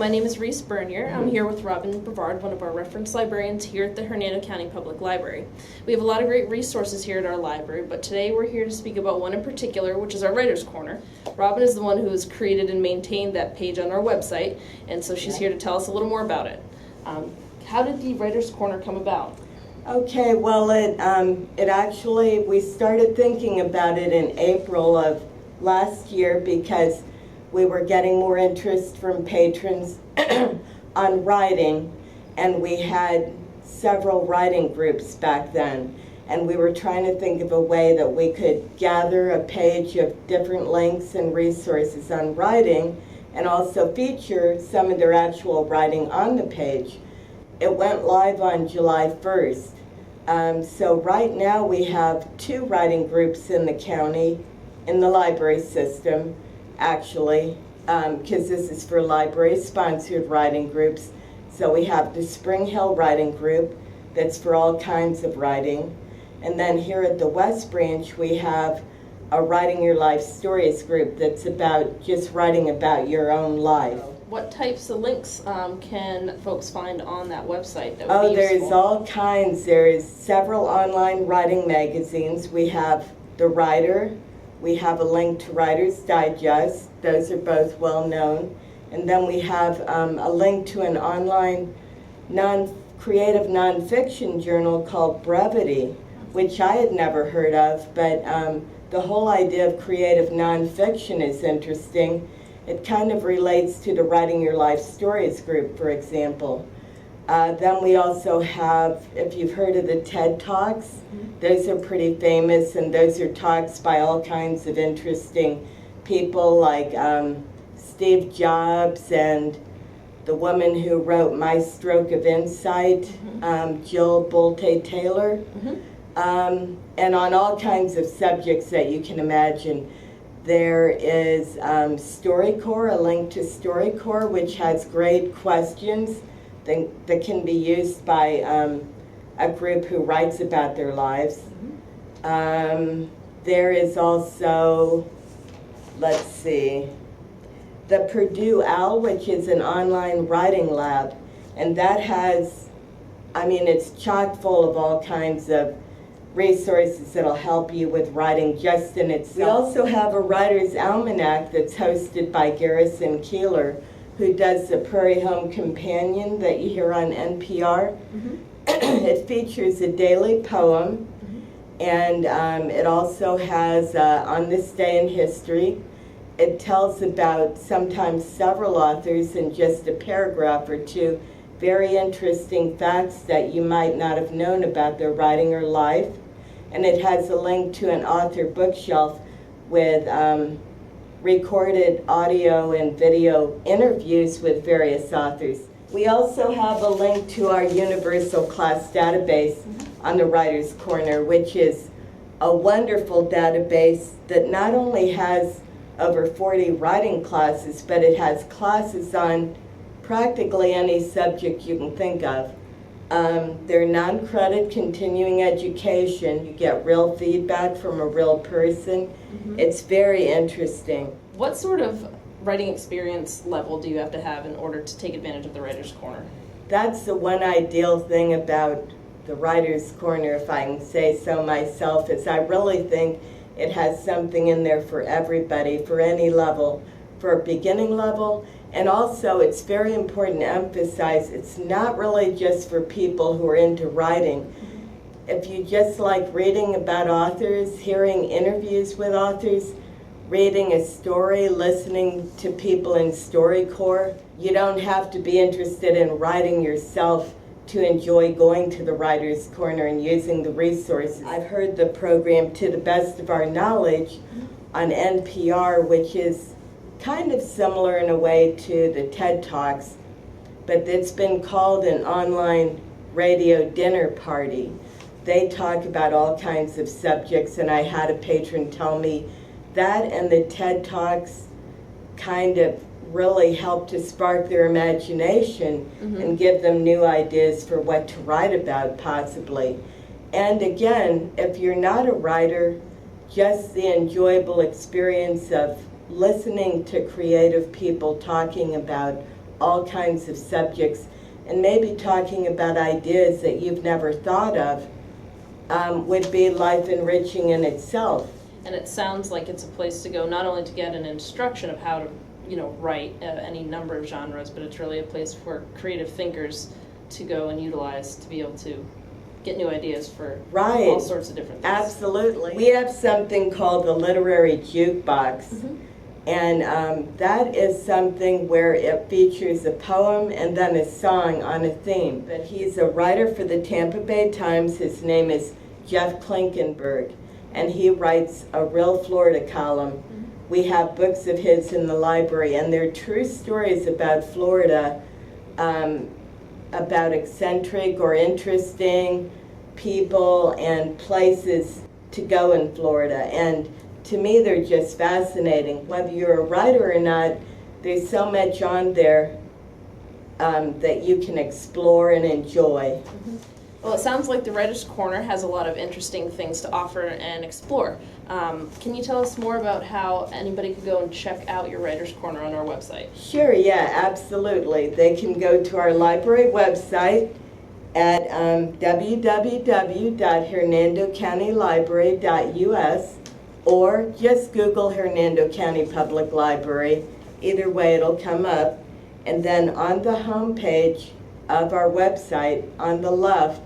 my name is Reese Bernier. I'm here with Robin Brevard, one of our reference librarians here at the Hernando County Public Library. We have a lot of great resources here at our library, but today we're here to speak about one in particular, which is our Writer's Corner. Robin is the one who has created and maintained that page on our website, and so she's here to tell us a little more about it. How did the Writer's Corner come about? Okay, well, it actually, we started thinking about it in April of last year because we were getting more interest from patrons on writing, and we had several writing groups back then, and we were trying to think of a way that we could gather a page of different links and resources on writing and also feature some of their actual writing on the page. It went live on July 1st. So right now we have 2 writing groups in the county, in the library system, actually, because this is for library-sponsored writing groups. So we have the Spring Hill Writing Group, that's for all kinds of writing. And then here at the West Branch, we have a Writing Your Life Stories group that's about just writing about your own life. What types of links can folks find on that website that would be Oh, useful? there's all kinds. There's several online writing magazines. We have The Writer. We have a link to Writer's Digest. Those are both well known. And then we have a link to an online creative nonfiction journal called Brevity, which I had never heard of, but the whole idea of creative nonfiction is interesting. It kind of relates to the Writing Your Life Stories group, for example. Then we also have, if you've heard of the TED Talks, those are pretty famous, and those are talks by all kinds of interesting people like Steve Jobs and the woman who wrote My Stroke of Insight, Jill Bolte-Taylor, and on all kinds of subjects that you can imagine. There is StoryCorps, a link to StoryCorps, which has great questions that can be used by a group who writes about their lives. There is also, let's see, the Purdue Owl, which is an online writing lab, and that has, it's chock full of all kinds of resources that'll help you with writing just in itself. We also have a writer's almanac that's hosted by Garrison Keeler, who does the Prairie Home Companion that you hear on NPR. It features a daily poem, and it also has, on this day in history, it tells about sometimes several authors in just a paragraph or two, very interesting facts that you might not have known about their writing or life. And it has a link to an author bookshelf with recorded audio and video interviews with various authors. We also have a link to our Universal Class Database on the Writer's Corner, which is a wonderful database that not only has over 40 writing classes, but it has classes on practically any subject you can think of. They're non-credit continuing education. You get real feedback from a real person. It's very interesting. What sort of writing experience level do you have to have in order to take advantage of the Writer's Corner? That's the one ideal thing about the Writer's Corner, if I can say so myself, is I really think it has something in there for everybody, for any level, for a beginning level. And also, it's very important to emphasize, it's not really just for people who are into writing. If you just like reading about authors, hearing interviews with authors, reading a story, listening to people in StoryCorps, you don't have to be interested in writing yourself to enjoy going to the Writer's Corner and using the resources. I've heard the program, to the best of our knowledge, on NPR, which is kind of similar in a way to the TED Talks, but it's been called an online radio dinner party. They talk about all kinds of subjects, and I had a patron tell me that and the TED Talks kind of really help to spark their imagination and give them new ideas for what to write about, possibly. And again, if you're not a writer, just the enjoyable experience of listening to creative people talking about all kinds of subjects and maybe talking about ideas that you've never thought of would be life enriching in itself. And it sounds like it's a place to go not only to get an instruction of how to, write any number of genres, but it's really a place for creative thinkers to go and utilize to be able to get new ideas for all sorts of different things. Absolutely. We have something called the literary jukebox, and that is something where it features a poem and then a song on a theme. But he's a writer for the Tampa Bay Times. His name is Jeff Klinkenberg, and he writes a real Florida column. We have books of his in the library, and they're true stories about Florida, about eccentric or interesting people and places to go in Florida. And to me, they're just fascinating. Whether you're a writer or not, there's so much on there that you can explore and enjoy. Well, it sounds like the Writer's Corner has a lot of interesting things to offer and explore. Can you tell us more about how anybody could go and check out your Writer's Corner on our website? Sure, yeah, absolutely. They can go to our library website at www.hernandocountylibrary.us, or just Google Hernando County Public Library. Either way, it'll come up. And then on the home page of our website, on the left,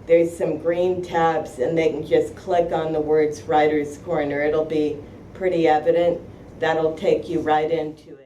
there's some green tabs, and they can just click on the words Writer's Corner. It'll be pretty evident. That'll take you right into it.